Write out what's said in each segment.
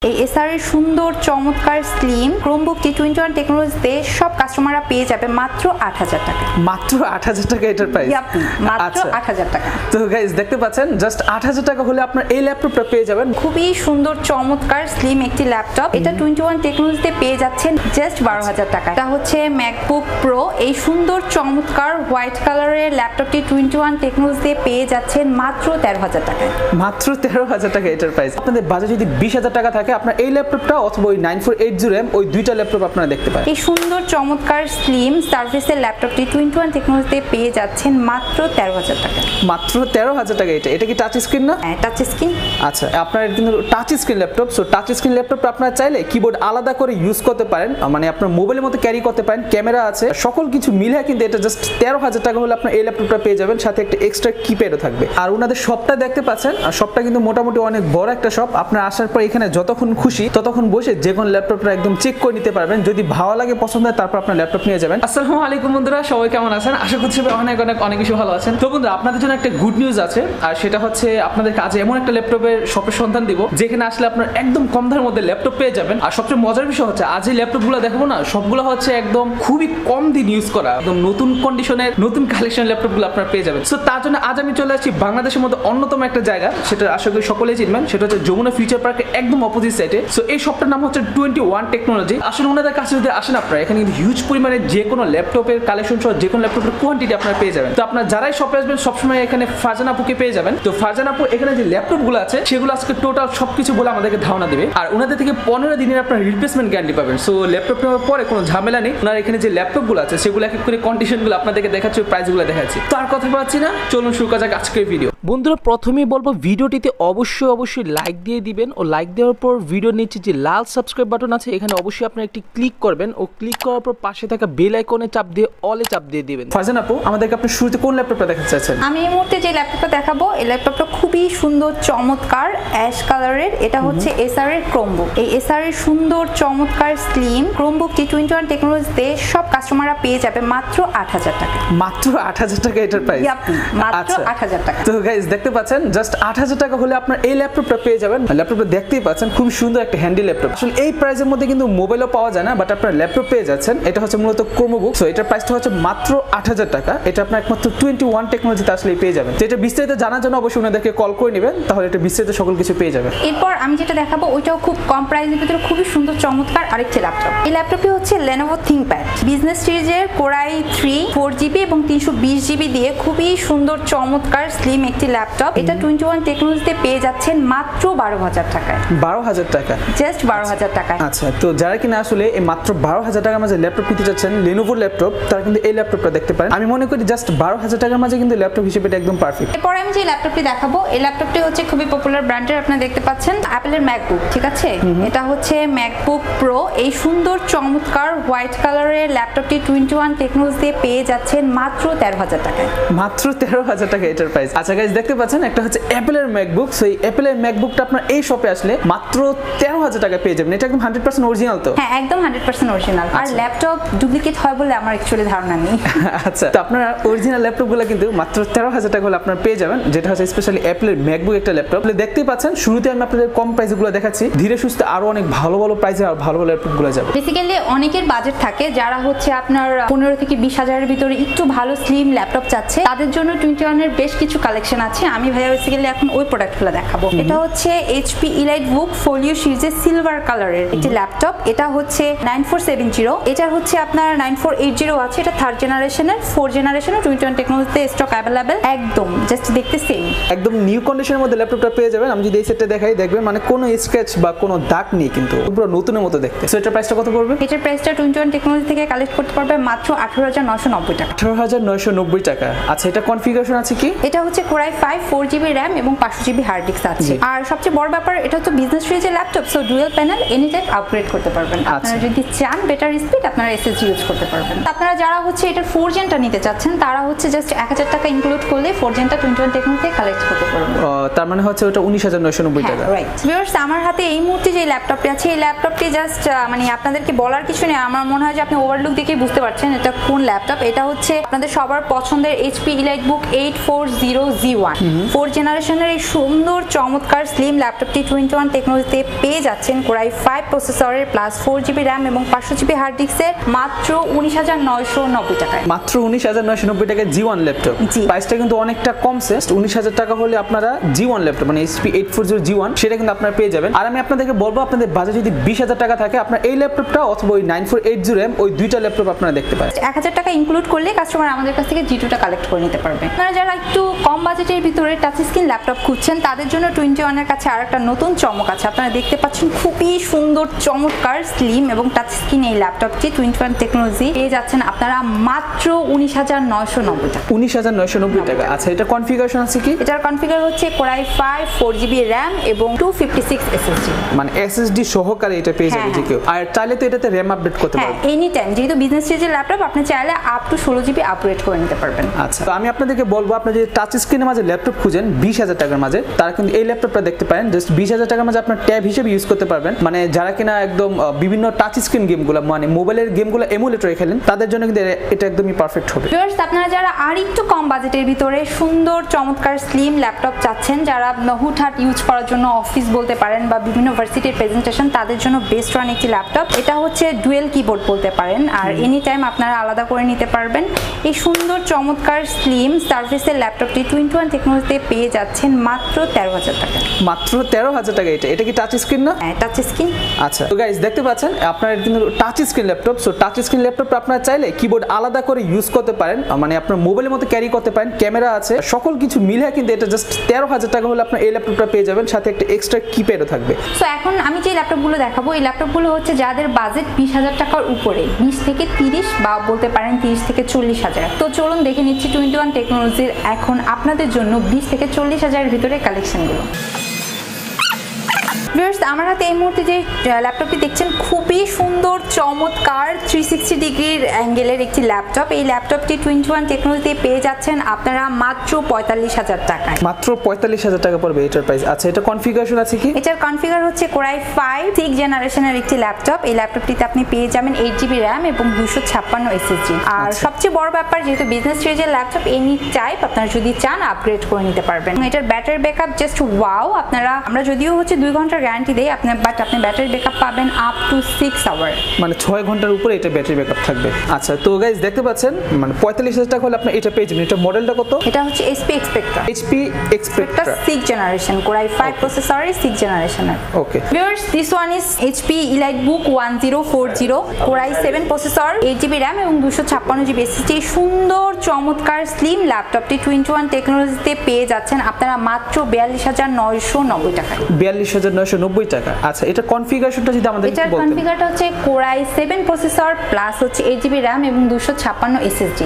এই এসআর এর সুন্দর চমৎকার স্লিম ক্রোমবুক T21 টেকনোলজিতে সব কাস্টমাররা পেয়ে যাবে মাত্র ৮০০০ টাকা। মাত্র ৮০০০ টাকা এটার প্রাইস? মাত্র ৮০০০ টাকা। তো গাইস দেখতে পাচ্ছেন জাস্ট ৮০০০ টাকা হলে আপনার এই ল্যাপটপটা পেয়ে যাবেন। খুবই সুন্দর চমৎকার স্লিম একটি ল্যাপটপ। এটা 21 টেকনোলজিতে পেয়ে যাচ্ছেন জাস্ট ১২০০০ টাকা। এটা হচ্ছে ম্যাকবুক প্রো। এই সুন্দর চমৎকার হোয়াইট কালারের ল্যাপটপটি 21 টেকনোলজিতে পেয়ে যাচ্ছেন মাত্র ১৩০০০ টাকায়। মাত্র ১৩০০০ টাকা এটার প্রাইস। আপনাদের বাজেট যদি ২০০০০ টাকা থাকে আপনার এই ল্যাপটপটা অথবা ওই 9480M ওই দুইটা ল্যাপটপ আপনারা দেখতে পারেন। এই সুন্দর চমৎকার স্লিম সার্ভিসের ল্যাপটপটি 21 টেকনোলজিতে পেয়ে যাচ্ছেন মাত্র ১৩০০০ টাকা। মাত্র ১৩০০০ টাকা। এটা কি টাচ স্ক্রিন না? হ্যাঁ টাচ স্ক্রিন। আচ্ছা আপনার কিন্তু touch screen laptop. So touch screen ল্যাপটপটা আপনারা চাইলে কিবোর্ড আলাদা করে ইউজ করতে পারেন, মানে আপনার মোবাইলের মতো ক্যারি করতে পারেন, ক্যামেরা আছে, সকল কিছু মিলে কিন্তু এটা জাস্ট ১৩০০০ টাকা হলে আপনার এই ল্যাপটপটা পেয়ে যাবেন, সাথে একটা এক্সট্রা কিপ্যাডও থাকবে। আর ওনাদের শপটা দেখতে পাচ্ছেন, আর শপটা কিন্তু মোটামুটি অনেক বড় একটা শপ। আপনার আসার পর এখানে যতক্ষণ খুশি ততক্ষণ বসে যে কোন ল্যাপটপটা একদম চেক করে নিতে পারবেন। যদি ভালো লাগে পছন্দ হয় তারপর আপনার ল্যাপটপ নিয়ে যাবেন। আসসালামু আলাইকুম বন্ধুরা, সবাই কেমন আছেন? আশা করছি অনেক বেশি ভালো আছেন। তো বন্ধুরা আপনাদের জন্য একটা গুড নিউজ আছে, আর সেটা হচ্ছে আপনাদের কাছে এমন একটা ল্যাপটপের শপের সন্ধান দিব যেখানে আসলে আপনার একদম কম দামের মধ্যে ল্যাপটপ পেয়ে যাবেন। আর সবচেয়ে মজার বিষয় হচ্ছে আজ এই ল্যাপটপগুলো দেখাবো না, সবগুলো হচ্ছে একদম খুবই কম দিন ইউজ করা, একদম নতুন কন্ডিশনের নতুন কালেকশন ল্যাপটপগুলো আপনারা পেয়ে যাবেন। সো তার জন্য আজ আমি চলে আসছি বাংলাদেশের মধ্যে অন্যতম একটা জায়গা, সেটা আশা করি সকলেই চিনবেন, সেটা হচ্ছে যমুনা ফিউচার পার্কের একদম অপোজিট সাইডে। সো এই শপটার নাম হচ্ছে 21 টেকনোলজি। আসলে ওনাদের কাছে যদি আসেন আপনারা এখানে কিন্তু হিউজ পরিমাণে যে কোনো ল্যাপটপের কালেকশন সহ যে কোনো ল্যাপটপের কোয়ান্টিটি আপনারা পেয়ে যাবেন। তো আপনারা যারাই শপে আসবেন সবসময় এখানে ফারজানা আপুকে পেয়ে যাবেন। তো ফারজানা আপু এখানে যে ল্যাপটপগুলো আছে সেগুলো আজকে টোটাল সবকিছু বলে আমাদেরকে ধারণা দেবে, আর ওনাদের থেকে 15 দিনের আপনার রিপ্লেসমেন্ট গ্যারান্টি পাবেন। সো ল্যাপটপ নেওয়ার পরে কোনো ঝামেলা নেই। ওনার এখানে যে ল্যাপটপগুলো আছে সেগুলো এক এক করে কন্ডিশনগুলো আপনাদেরকে দেখাচ্ছি, প্রাইসগুলো দেখাচ্ছি। তো আর কথা বলছি না, চলুন শুরু করা যাক আজকের ভিডিও। বন্ধুরা প্রথমেই বলবো ভিডিওটিতে অবশ্যই লাইক দিয়ে দিবেন, ও লাইক দেওয়ার পর ভিডিওর নিচে যে লাল সাবস্ক্রাইব বাটন আছে এখানে অবশ্যই আপনারা একটি ক্লিক করবেন, ও ক্লিক করার পর পাশে থাকা বেল আইকনে চাপ দিয়ে অলে চাপ দিয়ে দিবেন। ফারজানা আপু আমাদেরকে আপনি শুরুতে কোন ল্যাপটপটা দেখাতে চাচ্ছেন? আমি এই মুহূর্তে যে ল্যাপটপটা দেখাবো এই ল্যাপটপটা খুবই সুন্দর চমৎকার অ্যাশ কালারের। এটা হচ্ছে এসআর এর ক্রোমবুক। এই এসআর এর সুন্দর চমৎকার স্লিম ক্রোমবুক T21 টেকনোলজিতে সব কাস্টমাররা পেয়ে যাবে মাত্র ৮০০০ টাকা। মাত্র ৮০০০ টাকা এটার প্রাইস? মাত্র ৮০০০ টাকা। তো গাইস দেখতে পাচ্ছেন জাস্ট ৮০০০ টাকা হলে আপনার এই ল্যাপটপটা পেয়ে যাবেন। ল্যাপটপটা দেখতেই পাচ্ছেন খুব সুন্দর একটা হ্যান্ডি ল্যাপটপ। আসলে এই প্রাইসের মধ্যে কিন্তু মোবাইলও পাওয়া যায় না, বাট আপনার ল্যাপটপ পেয়ে যাচ্ছেন। এটা হচ্ছে মূলত ক্রোমবুক। সো এটার প্রাইসটা হচ্ছে মাত্র ৮০০০ টাকা। এটা আপনার একমাত্র 21 টেকনোলজিতে আসলে পেয়ে যাবেন। তো এটা বিস্তারিত জানার জন্য অবশ্যই ওনাদেরকে কল করে নেবেন, তাহলে এটা বিস্তারিত সকল কিছু পেয়ে যাবেন। এরপর আমি যেটা দেখাবো ওইটাও খুব কম প্রাইসের ভিতরে খুবই সুন্দর চমৎকার আরেকটি ল্যাপটপ। এই ল্যাপটপটি হচ্ছে Lenovo ThinkPad বিজনেস সিরিজের Core i3 4GB এবং 320GB দিয়ে খুবই সুন্দর চমৎকার স্লিম একটি ল্যাপটপ। এটা 21 টেকনোলজিতে পেয়ে যাচ্ছেন মাত্র ১২০০০ টাকায়। ১২০০০ টাকা? জাস্ট ১২০০০ টাকায়। আচ্ছা, তো যারা কিনা আসলে এই মাত্র ১২০০০ টাকার মাঝে ল্যাপটপ নিতে যাচ্ছেন, Lenovo ল্যাপটপ, তারা কিন্তু এই ল্যাপটপটা দেখতে পারেন। আমি মনে করি জাস্ট ১২০০০ টাকার মাঝে কিন্তু ল্যাপটপ হিসেবে এটা একদম পারফেক্ট। এরপর আমি যে ল্যাপটপটি দেখাবো এই ল্যাপটপটি হচ্ছে খুবই পপুলার ব্র্যান্ডের, আপনারা দেখতে পাচ্ছেন অ্যাপলের ম্যাকবুক, ঠিক আছে? এটা হচ্ছে ম্যাকবুক প্রো। এই সুন্দর চমৎকার হোয়াইট কালারের ল্যাপটপটি 21 টেকনোলজিতে পেয়ে যাচ্ছেন মাত্র ১৩০০০ টাকায়। মাত্র ১৩০০০ টাকা এটার প্রাইস। আচ্ছা গাইস দেখতে পাচ্ছেন একটা হচ্ছে অ্যাপলের ম্যাকবুক। সো এই অ্যাপলের ম্যাকবুকটা আপনার এই শপে আসলে মাত্র ১৩০০০ টাকা পেয়ে যাবেন। এটা একদম 100% অরিজিনাল তো? হ্যাঁ একদম 100% অরিজিনাল। আর ল্যাপটপ ডুপ্লিকেট হয় বলে আমার অ্যাকচুয়ালি ধারণা নেই। আচ্ছা, তো আপনারা অরিজিনাল ল্যাপটপগুলো কিন্তু মাত্র ১৩০০০ টাকা হলে আপনারা পেয়ে যাবেন, যেটা হচ্ছে স্পেশালি অ্যাপলের ম্যাকবুক একটা ল্যাপটপ। দেখতেই পাচ্ছেন শুরুতে আমি আপনাদের কম প্রাইসগুলো দেখাচ্ছি, ধীরে সুস্থে আরো অনেক ভালো প্রাইসে আর ভালো ল্যাপটপগুলো যাবে। বেসিক্যালি অনেকের বাজেট থাকে যারা হচ্ছে আপনার ১৫ থেকে ২০,০০০-এর ভিতরে একটু ভালো স্লিম ল্যাপটপ চাচ্ছে, তাদের জন্য 21 এর বেশ কিছু কালেকশন আছে। আমি ভাইয়া বেসিক্যালি এখন ওই প্রোডাক্টগুলো দেখাবো। এটা হচ্ছে HP EliteBook ফোলিও সিরিজের সিলভার কালারের একটি ল্যাপটপ। এটা হচ্ছে 9470। এটা হচ্ছে আপনার 9480 আছে। এটা 3rd জেনারেশনের, 4th জেনারেশনের 21 টেকনোলজিতে স্টক অ্যাভেলেবেল। একদম জাস্ট দেখতে সেম, একদম নিউ কন্ডিশনের মধ্যে ল্যাপটপটা পেয়ে যাবেন। আমি যদি এই সেটটা দেখাই দেখবেন মানে কোনো স্ক্র্যাচ বা কোনো দাগ নেই, কিন্তু পুরো নতুনের মতো দেখতে। সো এটার প্রাইসটা কত পড়বে? এটার প্রাইসটা 21 টেকনোলজি থেকে কালেক্ট করতে পারবে মাত্র ১৮,৯৯০ টাকা। ১৮,৯৯০ টাকা। আচ্ছা, এটা কনফিগারেশন আছে কি? এটা হচ্ছে Core i5 4GB RAM এবং 500GB হার্ড ডিস্ক আছে। আর সবচেয়ে বড় ব্যাপার এটা হচ্ছে বিজনেস সিরিজের laptop, so dual panel any type upgrade করতে পারবেন। আপনারা যদি চান বেটার স্পিড আপনারা SSD ইউজ করতে পারবেন। আপনারা যারা হচ্ছে এটার 4th জেনটা নিতে চাচ্ছেন তারা হচ্ছে জাস্ট ১০০০ টাকা ইনক্লুড করলে 4th জেনটা 21 টেকনোলজি থেকে কালেক্ট করতে পারবেন। তার মানে হচ্ছে ওটা ১৯,৯৯০ টাকা। রাইট ভিউয়ার্স, আমার হাতে এই মুহূর্তে যে ল্যাপটপটি আছে এই ল্যাপটপটি জাস্ট মানে আপনাদেরকে বলার কিছু নেই, আমার মনে হয় যে আপনি ওভারলুক দেখেই বুঝতে পারছেন এটা কোন ল্যাপটপ। এটা হচ্ছে আপনাদের সবার পছন্দের HP EliteBook 8400 G1 4 জেনারেশনের এই সুন্দর চমৎকার স্লিম ল্যাপটপটি 21 টেকনোলজিতে পেয়ে যাচ্ছেন কোরাই 5 প্রসেসরের প্লাস 4GB র্যাম এবং 500GB হার্ড ডিস্কের মাত্র 19,990 টাকায়। মাত্র 19,990 টাকায় G1 ল্যাপটপ। জি। প্রাইসটা কিন্তু অনেকটা কম, 19,000 টাকা হলে আপনারা G1 ল্যাপটপ মানে HP 840 G1 সেটা কিন্তু আপনারা পেয়ে যাবেন। আর আমি আপনাদেরকে বলবো আপনাদের বাজেট যদি 20,000 টাকা থাকে আপনার এই ল্যাপটপটা অথবা ওই 9480 RAM ওই দুইটা ল্যাপটপ আপনারা দেখতে পারেন। 1,000 টাকা ইনক্লুড করলে কাস্টমার আমাদের কাছ থেকে G2টা কালেক্ট করে নিতে পারবে। আপনারা যারা একটু কম বাজেটের ভিতরে টাচ স্ক্রিন ল্যাপটপ খুঁজছেন তাদের জন্য 21 এর কাছে আরেকটা নতুন চমক আছে। আপনারা দেখতে পাচ্ছেন খুবই সুন্দর চমৎকার স্লিম এবং টাচ স্ক্রিন এই ল্যাপটপটি 21 টেকনোলজি পেয়ে যাচ্ছেন আপনারা মাত্র 19,990 টাকা। 19,990 টাকা। আচ্ছা, এটা কনফিগারেশন আছে কি? এটার কনফিগার হচ্ছে কোরাই 5 4GB RAM এবং 256 SSD, মানে SSD সহকারে এটা পেয়ে যাবে যে কেউ। আর চাইলে তো এটাতে RAM আপডেট করতে হ্যাঁ পারবেন। এনি টাইম, যেহেতু বিজনেস সিরিজের ল্যাপটপ আপনি চাইলে আপ টু 16GB আপগ্রেড করে নিতে পারবেন। আচ্ছা, তো আমি আপনাদেরকে বলবো আপনি যদি টাচ স্ক্রিনের মাঝে ল্যাপটপ খুঁজেন 20,000 টাকার মাঝে, তারা কিন্তু এই ল্যাপটপটা দেখতে পারেন। জাস্ট 20,000 টাকার মাঝে আপনার ট্যাব হিসেবে ইউজ করতে পারবেন। মানে যারা কিনা একদম বিভিন্ন টাচ স্ক্রিন গেমগুলো মানে মোবাইলের গেমগুলো এমুলেটরে খেলেন তাদের জন্য কিন্তু এটা একদমই পারফেক্ট হবে। ভিউয়ার্স, আপনারা যারা আর একটু কম বাজেটের ভিতরে সুন্দর চমৎকার স্লিম ল্যাপটপ চাচ্ছেন, যারা হুটহাট ইউজ করার জন্য অফিস বলতে পারেন বা বিভিন্ন ভার্সিটির প্রেজেন্টেশন, তাদের জন্য বেস্ট ওয়ান একটি ল্যাপটপ। এটা হচ্ছে ডুয়েল কিবোর্ড বলতে পারেন, আর এনি টাইম আপনারা আলাদা করে নিতে পারবেন। এই সুন্দর চমৎকার স্লিম সার্ভিসের ল্যাপটপটি 21 টেকনোলজিতে পেয়ে যাচ্ছেন মাত্র 13,000 টাকা। মাত্র 13,000 টাকা। এটা কি টাচ স্ক্রিন না? হ্যাঁ, টাচ স্ক্রিন। আচ্ছা, তো গাইস দেখতে পাচ্ছেন আপনারা কিন্তু touch screen laptop. So touch screen laptop আপনারা চাইলে কিবোর্ড আলাদা করে ইউজ করতে পারেন, মানে আপনার মোবাইলের মতো ক্যারি করতে পারেন, ক্যামেরা আছে, সকল কিছু মিলে কিন্তু এটা জাস্ট 13,000 টাকা হলে আপনার এই ল্যাপটপটা পেয়ে যাবেন, সাথে একটা এক্সট্রা কিপ্যাডও থাকবে। সো এখন আমি যে ল্যাপটপগুলো দেখাবো এই ল্যাপটপগুলো হচ্ছে যাদের বাজেট 20,000 টাকার উপরে, 20 থেকে 30 বা বলতে পারেন 30 থেকে 40,000। তো চলুন দেখে নিচ্ছি 21 টেকনোলজির এখন আপনাদের জন্য 20 থেকে 40,000 ভিতরে কালেকশনগুলো। ভিউয়ার্স, আমার হাতে এই মুহূর্তে যে ল্যাপটপটি দেখছেন খুবই সুন্দর চমৎকার 360 ডিগ্রির অ্যাঙ্গেলের একটি ল্যাপটপ। এই ল্যাপটপটি 21 টেকনোলজিতে পেয়ে যাচ্ছেন আপনারা মাত্র 45,000 টাকায়। মাত্র 45,000 টাকা পড়বে এটার প্রাইস। আচ্ছা, এটা কনফিগারেশন আছে কি? এটার কনফিগার হচ্ছে কোরাই 5 6 জেনারেশনের একটি ল্যাপটপ। এই ল্যাপটপটিতে আপনি পেয়ে যাবেন 8GB RAM এবং 256 SSD। আর সবচেয়ে বড় ব্যাপার, যেহেতু বিজনেস সিরিজের ল্যাপটপ এনি টাইপ আপনারা যদি চান আপগ্রেড করে নিতে পারবেন। এটার ব্যাটারি ব্যাকআপ জাস্ট ওয়াও। আমরা যদিও হচ্ছে 2 ঘন্টার গ্যারান্টি দেই বাট আপনি ব্যাটারি ব্যাকআপ পাবেন আপ টু 6 আওয়ার, মানে 6 ঘন্টার উপরে এটা ব্যাটারি ব্যাকআপ থাকবে। আচ্ছা, তো গাইস দেখতে পাচ্ছেন মানে 45,000 টাকা হলে আপনি এটা পেয়ে যাবেন। এটা মডেলটা কত? এটা হচ্ছে HP Spectra। HP Spectra 6 generation core i 5 প্রসেসরের 6 জেনারেশনের। Okay viewers, this one is HP EliteBook 1040 core i 7 processor, 8GB RAM এবং 256GB SSD। সুন্দর চমৎকার স্লিম ল্যাপটপটি 21 টেকনোলজিতে পেয়ে যাচ্ছেন আপনারা মাত্র 42,990 টাকায়। 42,990 টাকা। আচ্ছা, এটা কনফিগারেশনটা যদি আমাদের একটু এটার বলতেন। কনফিগারটা হচ্ছে কোরাই 7 প্রসেসর প্লাস হচ্ছে 8GB RAM এবং 256 SSD।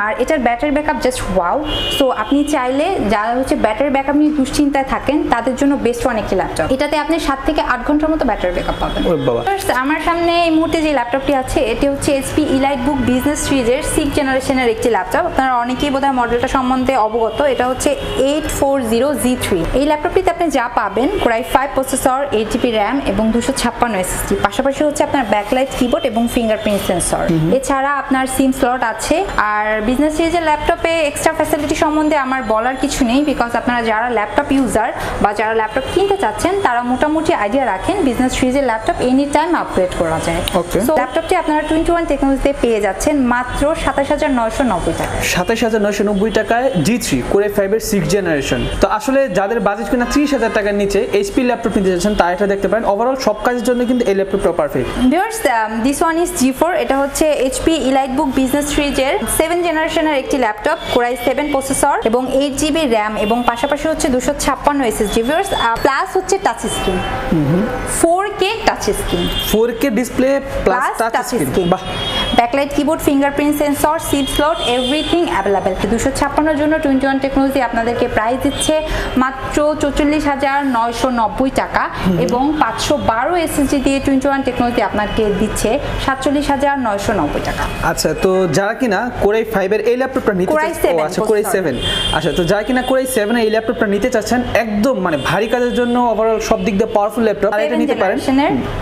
আর এটার battery backup just wow. So আপনি চাইলে যারা হচ্ছে ব্যাটারি ব্যাকআপ নিয়ে দুশ্চিন্তায় থাকেন তাদের জন্য বেস্ট ওয়ান একটি ল্যাপটপ। এটাতে আপনি 7 থেকে 8 ঘন্টার মতো ব্যাটারি ব্যাকআপ পাবেন। ওরে বাবা। আমার সামনে এই মুহূর্তে যে ল্যাপটপটি আছে এটি হচ্ছে HP EliteBook বিজনেস সিরিজের 6 জেনারেশনের একটি ল্যাপটপ। আপনারা অনেকেই বোধহয় মডেলটা সম্বন্ধে অবগত। এটা হচ্ছে 840Z3। এই ল্যাপটপটিতে আপনি যা পাবেন কোরাই 5 প্রসেসর, 8GB RAM এবং 256 SSD। পাশাপাশি হচ্ছে আপনার ব্যাকলাইট কিবোর্ড এবং ফিঙ্গারপ্রিন্ট সেন্সর। এছাড়া আপনার সিম স্লট আছে। আর বিজনেস সিরিজের ল্যাপটপে এক্সট্রা ফ্যাসিলিটি সম্বন্ধে আমার বলার কিছু নেই, বিকজ আপনারা যারা ল্যাপটপ ইউজার বা যারা ল্যাপটপ কিনতে চাচ্ছেন তারা মোটামুটি আইডিয়া রাখেন বিজনেস সিরিজের ল্যাপটপ এনি টাইম আপগ্রেড করা যায়। সো ল্যাপটপটি আপনারা 21 টেকনোলজিতে পেয়ে যাচ্ছেন মাত্র 27,990 টাকা। 27,990 টাকায় G3 কোরাই 5 এর 6 জেনারেশন। তো আসলে যাদের বাজেট কিনা 30,000 টাকার নিচে HP ল্যাপটপ নিতে যাচ্ছেন তারা এটা দেখতে পারেন। ওভারঅল সব কাজের জন্য কিন্তু এই ল্যাপটপটা perfect. Viewers, this one is G4। এটা হচ্ছে HP EliteBook বিজনেস সিরিজের 7 জেনারেশনের একটি ল্যাপটপ কোরাই 7 প্রসেসর এবং 8GB RAM এবং পাশাপাশি হচ্ছে 256 SSD। ভিউয়ার্স, প্লাস হচ্ছে touch screen, 4K touch screen, 4K display plus touch screen. বাহ। Backlight keyboard, fingerprint sensor, SIM slot, everything available. 256 জন্য 21 টেকনোলজি আপনাদেরকে প্রাইস দিচ্ছে মাত্র 44,990 টাকা এবং 512 SSD দিয়ে 21 টেকনোলজি আপনাকে দিচ্ছে 47,990 টাকা। আচ্ছা, তো যারা কিনা কোরাই 5 এর এই ল্যাপটপটা নিতে চাচ্ছেন, আচ্ছা কোরাই 7, আচ্ছা তো যারা কিনা কোরাই 7 এর এই ল্যাপটপটা নিতে চাচ্ছেন একদম মানে ভারী কাজের জন্য ওভারঅল সব দিক দিয়ে পাওয়ারফুল ল্যাপটপ, আর এটা নিতে পারেন।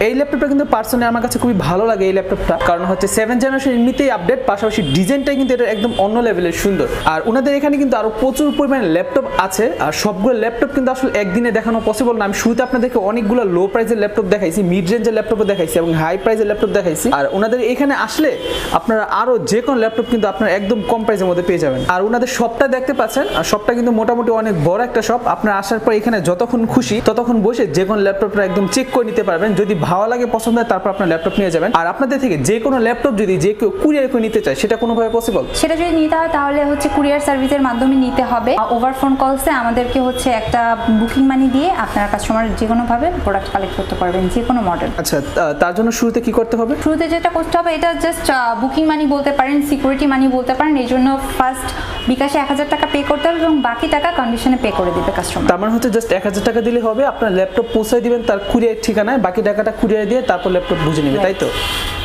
এই ল্যাপটপটা কিন্তু পার্সোনালি আমার কাছে খুবই ভালো লাগে এই ল্যাপটপটা, কারণ হচ্ছে 7 জেনারেশন এমনিতেই আপডেট, পাশাপাশি ডিজাইনটাই কিন্তু এটা একদম অন্য লেভেলের সুন্দর। আর ওনাদের এখানে কিন্তু আরো প্রচুর পরিমাণে ল্যাপটপ আছে, আর সবগুলো ল্যাপটপ কিন্তু আসলে একদিনে দেখানো পসিবল না। আমি শুরুতে আপনাদেরকে অনেকগুলো লো প্রাইসের ল্যাপটপ দেখাইছি, মিড রেঞ্জের ল্যাপটপ দেখাইছি এবং হাই প্রাইসের ল্যাপটপ দেখাইছি। আর ওনাদের এখানে আসলে আপনারা আরো যে কোনো ল্যাপটপ কিন্তু আপনারা একদম কম প্রাইসের মধ্যে পেয়ে যাবেন। আর ওনাদের শপটা দেখতে পাচ্ছেন, আর শপটা কিন্তু মোটামুটি অনেক বড় একটা শপ। আপনারা আসার পর এখানে যতক্ষণ খুশি ততক্ষণ বসে যে কোনো ল্যাপটপটা একদম চেক করে নিতে পারবেন। যদি ভালো লাগে পছন্দ হয় তারপর আপনার ল্যাপটপ নিয়ে যাবেন। আর আপনাদের থেকে যে কোনো ল্যাপটপ যদি যে কেউ কুরিয়ার করে নিতে চায় সেটা কোনোভাবে পসিবল? সেটা যদি নিতে হয় তাহলে হচ্ছে কুরিয়ার সার্ভিসের মাধ্যমে নিতে হবে। ওভার ফোন কলসে আমাদেরকে হচ্ছে একটা বুকিং মানি দিয়ে আপনারা কাস্টমার যে কোনোভাবে প্রোডাক্ট কালেক্ট করতে পারবেন, যে কোনো মডেল। আচ্ছা, তার জন্য শুরুতে কি করতে হবে? শুরুতে যেটা করতে হবে, এটা জাস্ট বুকিং মানি বলতে পারেন, সিকিউরিটি মানি বলতে পারেন। এই জন্য ফার্স্ট বিকাশে 1000 টাকা পে করতে হবে এবং বাকি টাকা কন্ডিশনে পে করে দিবে কাস্টমার। তার মানে হচ্ছে জাস্ট 1000 টাকা দিলে হবে, আপনার ল্যাপটপ পৌঁছে দিবেন তার কুরিয়ার ঠিকানায়, বাকি টাকাটা কুরিয়ার দিয়ে তারপর ল্যাপটপ বুঝে নেবে, তাই তো?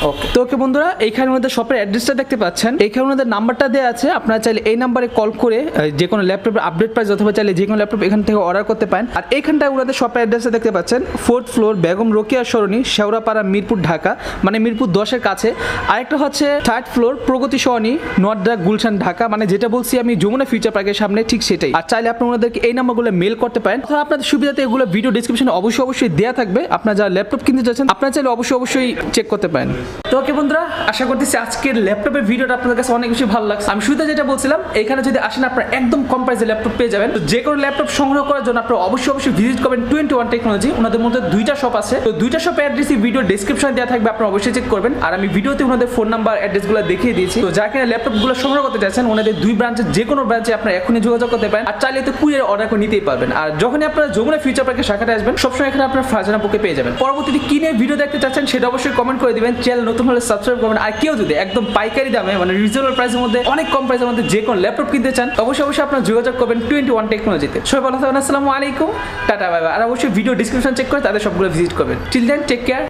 ওকে। তো ওকে বন্ধুরা, এইখানে মধ্যে শপের অ্যাড্রেসটা দেখতে পাচ্ছেন, এইখানে ওনাদের নাম্বারটা দেওয়া আছে। আপনারা চাইলে এই নাম্বারে কল করে যে কোনো ল্যাপটপের আপডেট প্রাইস অথবা চাইলে যে কোনো ল্যাপটপ এখান থেকে অর্ডার করতে পারেন। আর এইখানটায় ওনাদের শপের অ্যাড্রেসটা দেখতে পাচ্ছেন, 4th ফ্লোর, বেগম রোকেয়া সরণি, শেওড়াপাড়া, মিরপুর, ঢাকা, মানে মিরপুর 10-এর কাছে। আরেকটা হচ্ছে 3rd ফ্লোর, প্রগতি সরণি, নর্থডা, গুলশান, ঢাকা, মানে যেটা বলছি আমি যমুনা ফিউচার পার্কের সামনে, ঠিক সেটাই। আর চাইলে আপনি ওনাদেরকে এই নাম্বারগুলো মেল করতে পারেন, অথবা আপনাদের সুবিধাতে এগুলো ভিডিও ডিসক্রিপশনে অবশ্যই দেওয়া থাকবে। আপনারা যারা ল্যাপটপ কিনতে চাচ্ছেন আপনারা চাইলে অবশ্যই চেক করতে পারেন। তো ওকে বন্ধুরা, আশা করতেছি আজকের ল্যাপটপের ভিডিওটা আপনাদের কাছে অনেক বেশি ভালো লাগছে। আমি শুরুতে যেটা বলছিলাম, এখানে যদি আসেন আপনারা একদম কম প্রাইসে ল্যাপটপ পেয়ে যাবেন। তো যে কোনো ল্যাপটপ সংগ্রহ করার জন্য আপনারা অবশ্যই ভিজিট করবেন 21 টেকনোলজি। ওনাদের মধ্যে 2টা শপ আছে, তো 2টা শপের অ্যাড্রেস ভিডিও ডেসক্রিপশনে দেওয়া থাকবে, আপনারা অবশ্যই চেক করবেন। আর আমি ভিডিওতে ওনাদের ফোন নাম্বার অ্যাড্রেসগুলো দেখিয়ে দিয়েছি। তো যারা কিনা ল্যাপটপগুলো সংগ্রহ করতে চাচ্ছেন, ওনাদের 2 ব্রাঞ্চে যে কোনো ব্রাঞ্চে আপনারা এখনই যোগাযোগ করতে পারেন। আর চাইলে তো কুরিয়ার অর্ডার করে নিতেই পারবেন। আর যখনই আপনারা যমুনা ফিউচার পার্কের শাখাতে আসবেন, সবসময় এখানে আপনারা ফারজানা বুকে পেয়ে যাবেন। পরবর্তীতে কি নিয়ে ভিডিও দেখতে চাচ্ছেন সেটা অবশ্যই কমেন্ট করে দিবেন। চ্যানেল নতুন হলে সাবস্ক্রাইব করবেন। আর কেউ যদি একদম পাইকারি দামে মানে রিজনেবল প্রাইসের মধ্যে অনেক কম প্রাইসের মধ্যে যে কোনো ল্যাপটপ কিনতে চান, অবশ্যই আপনারা যোগাযোগ করবেন 21 টেকনোলজিতে। সবাই ভালো থাকবেন, আসসালামু আলাইকুম, টাটা, বাই বাই। আর অবশ্যই ভিডিও ডিসক্রিপশন চেক করে তাদের সবগুলো ভিজিট করবেন। Till then, take care.